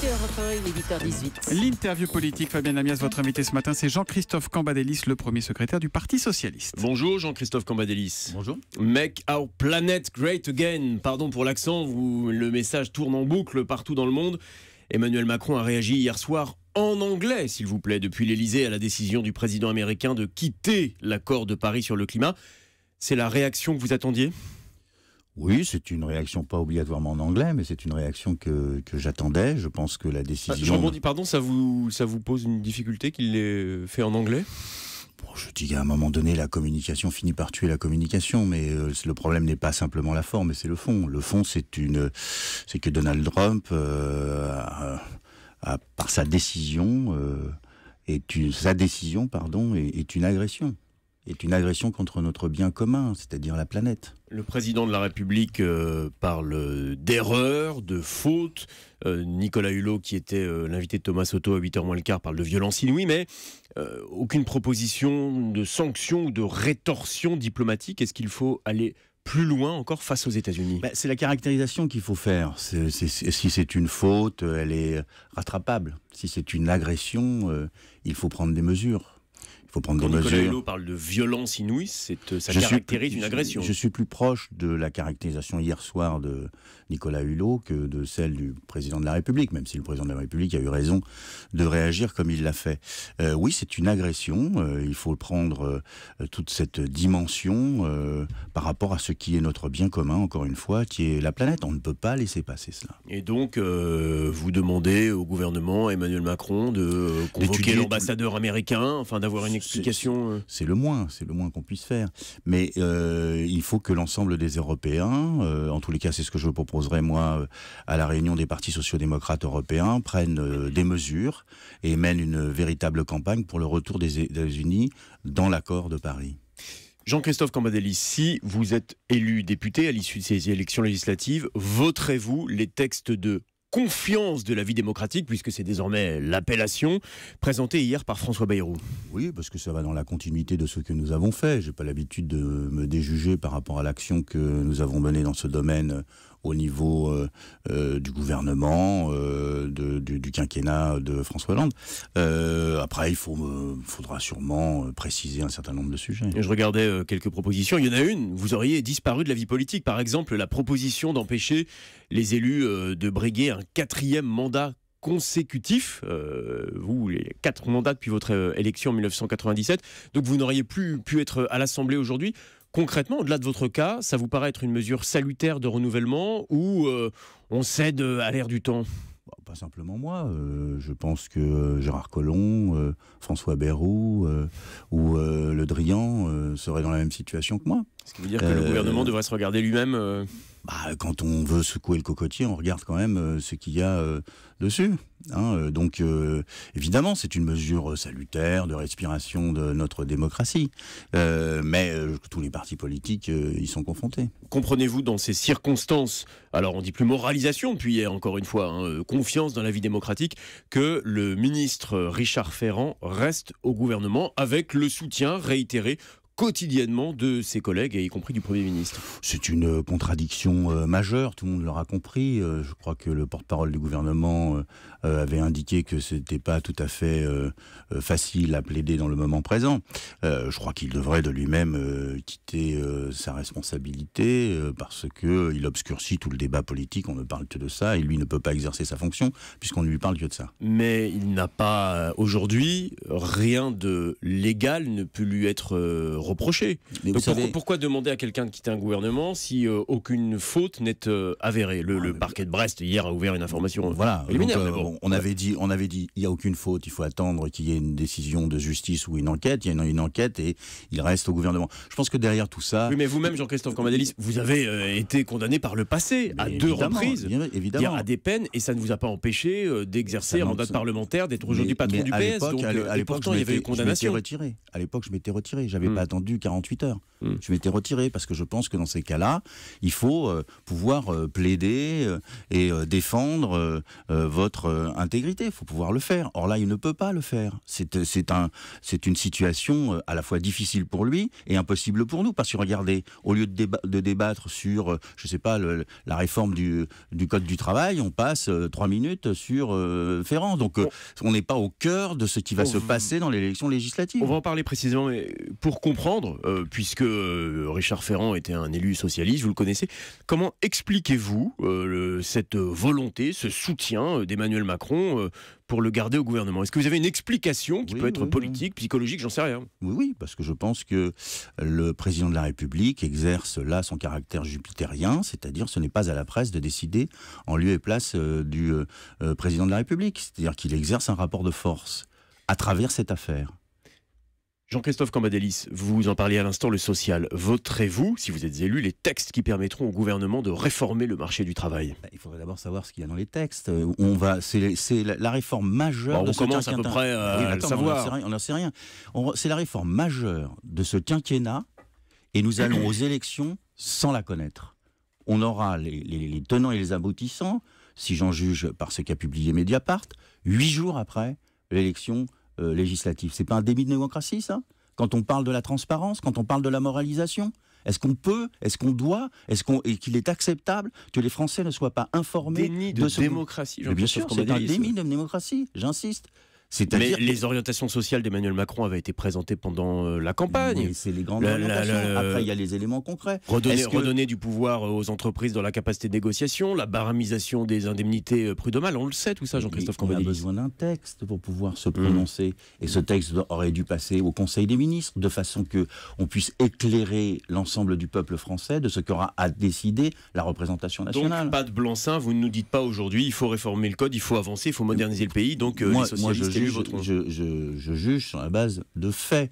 écoutez Europe 1, il est 8h18. L'interview politique, Fabien Amias, votre invité ce matin, c'est Jean-Christophe Cambadélis, le premier secrétaire du Parti Socialiste. Bonjour Jean-Christophe Cambadélis. Bonjour. Make our planet great again. Pardon pour l'accent, le message tourne en boucle partout dans le monde. Emmanuel Macron a réagi hier soir en anglais, s'il vous plaît, depuis l'Elysée à la décision du président américain de quitter l'accord de Paris sur le climat. C'est la réaction que vous attendiez ? Oui, c'est une réaction pas obligatoirement en anglais, mais c'est une réaction que j'attendais. Je pense que la décision... Je rebondis, pardon, ça vous pose une difficulté qu'il l'ait fait en anglais ? Bon, je dis qu'à un moment donné, la communication finit par tuer la communication, mais le problème n'est pas simplement la forme, mais c'est le fond. Le fond, c'est que Donald Trump, par sa décision, est une agression. Est une agression contre notre bien commun, c'est-à-dire la planète. Le président de la République parle d'erreur, de faute. Nicolas Hulot, qui était l'invité de Thomas Soto à 8h moins le quart, parle de violence inouïe, mais aucune proposition de sanction ou de rétorsion diplomatique. Est-ce qu'il faut aller plus loin encore face aux États-Unis ? C'est la caractérisation qu'il faut faire. Si c'est une faute, elle est rattrapable. Si c'est une agression, il faut prendre des mesures. Quand Nicolas Hulot parle de violence inouïe, ça caractérise une agression. Je suis plus proche de la caractérisation hier soir de Nicolas Hulot que de celle du président de la République, même si le président de la République a eu raison de réagir comme il l'a fait. Oui, c'est une agression. Il faut prendre toute cette dimension par rapport à ce qui est notre bien commun, encore une fois, qui est la planète. On ne peut pas laisser passer cela. Et donc, vous demandez au gouvernement, Emmanuel Macron, de convoquer l'ambassadeur américain, enfin d'avoir une explication. C'est le moins qu'on puisse faire. Mais il faut que l'ensemble des Européens, en tous les cas c'est ce que je proposerai moi à la réunion des partis sociaux-démocrates européens, prennent des mesures et mènent une véritable campagne pour le retour des États-Unis dans l'accord de Paris. Jean-Christophe Cambadélis, si vous êtes élu député à l'issue de ces élections législatives, voterez-vous les textes de confiance de la vie démocratique, puisque c'est désormais l'appellation, présentée hier par François Bayrou? Oui, parce que ça va dans la continuité de ce que nous avons fait. Je n'ai pas l'habitude de me déjuger par rapport à l'action que nous avons menée dans ce domaine au niveau du gouvernement, du quinquennat de François Hollande. Après, il faudra sûrement préciser un certain nombre de sujets. Je regardais quelques propositions. Il y en a une, vous auriez disparu de la vie politique. Par exemple, la proposition d'empêcher les élus de briguer un 4e mandat consécutif, vous, les 4 mandats depuis votre élection en 1997, donc vous n'auriez plus pu être à l'Assemblée aujourd'hui. Concrètement, au-delà de votre cas, ça vous paraît être une mesure salutaire de renouvellement ou on cède à l'ère du temps ? Pas simplement moi, je pense que Gérard Collomb, François Bayrou ou Le Drian seraient dans la même situation que moi. Ce qui veut dire que le gouvernement devrait se regarder lui-même quand on veut secouer le cocotier, on regarde quand même ce qu'il y a dessus. Donc, évidemment, c'est une mesure salutaire de respiration de notre démocratie. Mais tous les partis politiques y sont confrontés. Comprenez-vous dans ces circonstances, alors on dit plus moralisation, puis encore une fois, confiance dans la vie démocratique, que le ministre Richard Ferrand reste au gouvernement avec le soutien réitéré quotidiennement de ses collègues, et y compris du Premier ministre? C'est une contradiction majeure, tout le monde l'aura compris. Je crois que le porte-parole du gouvernement avait indiqué que c'était pas tout à fait facile à plaider dans le moment présent. Je crois qu'il devrait de lui-même quitter sa responsabilité parce que il obscurcit tout le débat politique, on ne parle que de ça, et lui ne peut pas exercer sa fonction puisqu'on ne lui parle que de ça. Mais il n'a pas, aujourd'hui, rien de légal ne peut lui être reproché. Donc pourquoi demander à quelqu'un de quitter un gouvernement si aucune faute n'est avérée? Le parquet de Brest hier a ouvert une information. Voilà. Préliminaire, on avait dit il n'y a aucune faute, il faut attendre qu'il y ait une décision de justice ou une enquête. Il y a une enquête et il reste au gouvernement. Je pense que derrière tout ça... Oui, mais vous-même, Jean-Christophe Cambadélis, vous avez été condamné par le passé à 2 reprises, évidemment, à des peines, et ça ne vous a pas empêché d'exercer un mandat de parlementaire, d'être aujourd'hui patron du PS. À l'époque, pourtant, il y avait eu condamnation. À l'époque, je m'étais retiré. J'avais pas attendu 48 heures. Je m'étais retiré parce que je pense que dans ces cas-là, il faut pouvoir plaider et défendre votre intégrité. Il faut pouvoir le faire. Or là, il ne peut pas le faire. C'est une situation à la fois difficile pour lui et impossible pour nous. Parce que regardez, au lieu de débattre sur, je sais pas, la réforme du Code du travail, on passe 3 minutes sur Ferrand. Donc on n'est pas au cœur de ce qui va se passer dans l'élection législative. On va en parler précisément, mais pour comprendre, puisque Richard Ferrand était un élu socialiste, vous le connaissez, comment expliquez-vous cette volonté, ce soutien d'Emmanuel Macron pour le garder au gouvernement? Est-ce que vous avez une explication qui peut être politique, psychologique, j'en sais rien? Oui, parce que je pense que le président de la République exerce là son caractère jupitérien, c'est-à-dire ce n'est pas à la presse de décider en lieu et place du président de la République, c'est-à-dire qu'il exerce un rapport de force à travers cette affaire. Jean-Christophe Cambadélis, vous en parliez à l'instant, le social. Voterez-vous, si vous êtes élu, les textes qui permettront au gouvernement de réformer le marché du travail? Il faudrait d'abord savoir ce qu'il y a dans les textes. C'est la réforme majeure de ce quinquennat. On commence à peu près à le savoir. On n'en sait rien. C'est la réforme majeure de ce quinquennat et nous allons aux élections sans la connaître. On aura les tenants et les aboutissants, si j'en juge par ce qu'a publié Mediapart, 8 jours après l'élection législative. C'est pas un début de démocratie, ça? Quand on parle de la transparence, quand on parle de la moralisation, est-ce qu'on peut, est-ce qu'on doit, et qu'il est acceptable que les Français ne soient pas informés de ce démocratie? Bien sûr, c'est un déni de démocratie, j'insiste. Mais les orientations sociales d'Emmanuel Macron avaient été présentées pendant la campagne. Oui, c'est les grandes orientations. Après, il y a les éléments concrets. Redonner du pouvoir aux entreprises dans la capacité de négociation, la baramisation des indemnités prud'homales, on le sait tout ça, Jean-Christophe Cambadélis. On a besoin d'un texte pour pouvoir se prononcer. Et ce texte aurait dû passer au Conseil des ministres, de façon qu'on puisse éclairer l'ensemble du peuple français de ce qu'aura à décider la représentation nationale. Donc pas de blanc-seing, vous ne nous dites pas aujourd'hui, il faut réformer le code, il faut avancer, il faut moderniser le pays, donc les socialistes... Je juge sur la base de faits.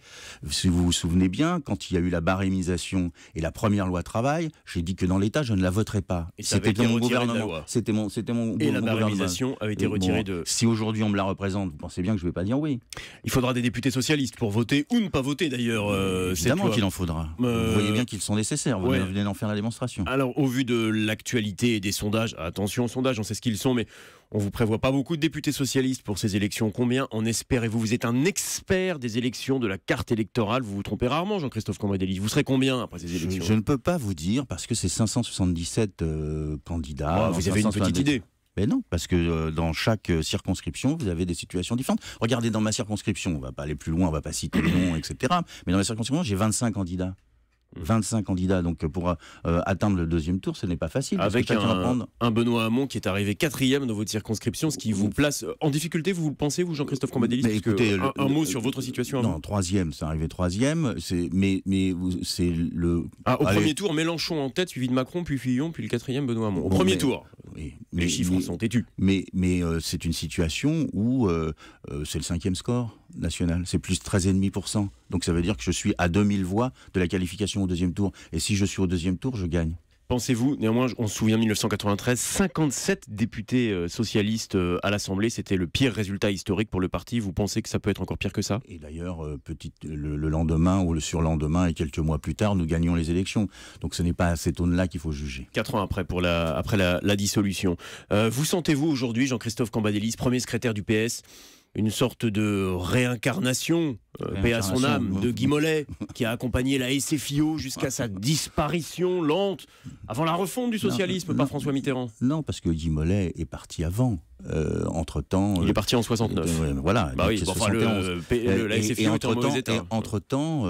Si vous vous souvenez bien, quand il y a eu la barémisation et la première loi travail, j'ai dit que dans l'État, je ne la voterai pas. C'était mon gouvernement. C'était mon Et la barémisation avait été retirée de... Si aujourd'hui on me la représente, vous pensez bien que je ne vais pas dire oui. Il faudra des députés socialistes pour voter ou ne pas voter d'ailleurs. Évidemment qu'il en faudra. Vous voyez bien qu'ils sont nécessaires. Vous venez d'en faire la démonstration. Alors, au vu de l'actualité et des sondages, attention aux sondages, on sait ce qu'ils sont, mais on ne vous prévoit pas beaucoup de députés socialistes pour ces élections. Combien en espérez-vous? Vous êtes un expert des élections, de la carte électorale. Vous vous trompez rarement, Jean-Christophe Cambadélis. Vous serez combien après ces élections? Je ne peux pas vous dire parce que c'est 577 candidats. Vous avez une petite idée? Mais non, parce que dans chaque circonscription, vous avez des situations différentes. Regardez dans ma circonscription, on ne va pas aller plus loin, on ne va pas citer les noms, etc. Mais dans ma circonscription, j'ai 25 candidats. 25 candidats, donc pour atteindre le deuxième tour, ce n'est pas facile. Avec un Benoît Hamon qui est arrivé 4e dans votre circonscription, ce qui vous place en difficulté, vous le pensez, vous, Jean-Christophe Cambadélis? Écoutez, un mot sur votre situation. Non, 3e, c'est arrivé 3e, mais c'est le... Au premier tour, Mélenchon en tête, suivi de Macron, puis Fillon, puis le 4e, Benoît Hamon. Au premier tour. Oui, les chiffres sont têtus. Mais c'est une situation où c'est le 5e score national, c'est plus 13,5%. Donc ça veut dire que je suis à 2000 voix de la qualification au deuxième tour. Et si je suis au deuxième tour, je gagne. Pensez-vous, néanmoins, on se souvient 1993, 57 députés socialistes à l'Assemblée, c'était le pire résultat historique pour le parti. Vous pensez que ça peut être encore pire que ça? Et d'ailleurs, le lendemain ou le surlendemain et quelques mois plus tard, nous gagnons les élections. Donc ce n'est pas à cette aune-là qu'il faut juger. 4 ans après, après la dissolution. Vous sentez-vous aujourd'hui, Jean-Christophe Cambadélis, premier secrétaire du PS, une sorte de réincarnation, paix à son âme, de Guy Mollet, qui a accompagné la SFIO jusqu'à sa disparition lente, avant la refonte du socialisme par François Mitterrand? Non, parce que Guy Mollet est parti avant. Entre-temps... Il est parti en 69. Voilà. Bah oui, enfin, la SFIO était en mauvais état. Entre-temps,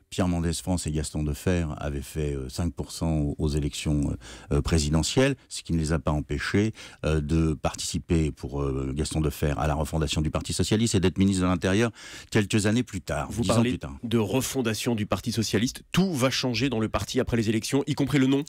Pierre Mendès France et Gaston Defferre avaient fait 5% aux élections présidentielles, ce qui ne les a pas empêchés de participer pour Gaston Defferre à la refondation du Parti Socialiste et d'être ministre de l'Intérieur quelques années plus tard. Vous parlez de refondation du Parti Socialiste. Tout va changer dans le parti après les élections, y compris le nom?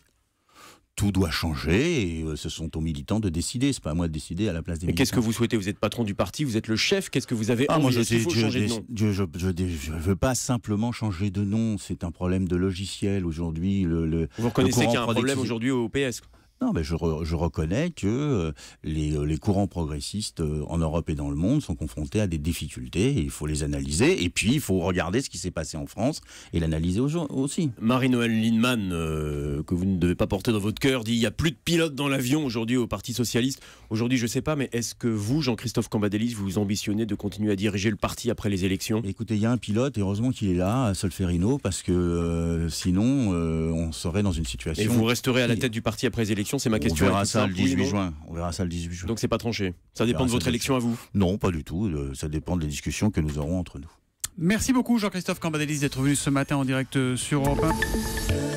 Tout doit changer et ce sont aux militants de décider. C'est pas à moi de décider à la place des militants. Mais qu'est-ce que vous souhaitez? Vous êtes patron du parti, vous êtes le chef. Qu'est-ce que vous avez envie? Est-ce qu'il faut changer de nom? Je veux pas simplement changer de nom. C'est un problème de logiciel aujourd'hui. Vous reconnaissez qu'il y a un problème aujourd'hui au PS? Non, mais je reconnais que les courants progressistes en Europe et dans le monde sont confrontés à des difficultés. Et il faut les analyser. Et puis, il faut regarder ce qui s'est passé en France et l'analyser aussi. Marie-Noëlle Lienemann, que vous ne devez pas porter dans votre cœur, dit il n'y a plus de pilotes dans l'avion aujourd'hui au Parti Socialiste. Aujourd'hui, je ne sais pas, mais est-ce que vous, Jean-Christophe Cambadélis, vous ambitionnez de continuer à diriger le parti après les élections ? Écoutez, il y a un pilote, et heureusement qu'il est là, Solferino, parce que sinon, on serait dans une situation... Et vous resterez à la tête du parti après les élections, c'est ma question. On verra ça le 18 juin. On verra ça le 18 juin. Donc c'est pas tranché. Ça dépend de votre élection à vous? Non, pas du tout. Ça dépend des discussions que nous aurons entre nous. Merci beaucoup Jean-Christophe Cambadélis d'être venu ce matin en direct sur Europe 1.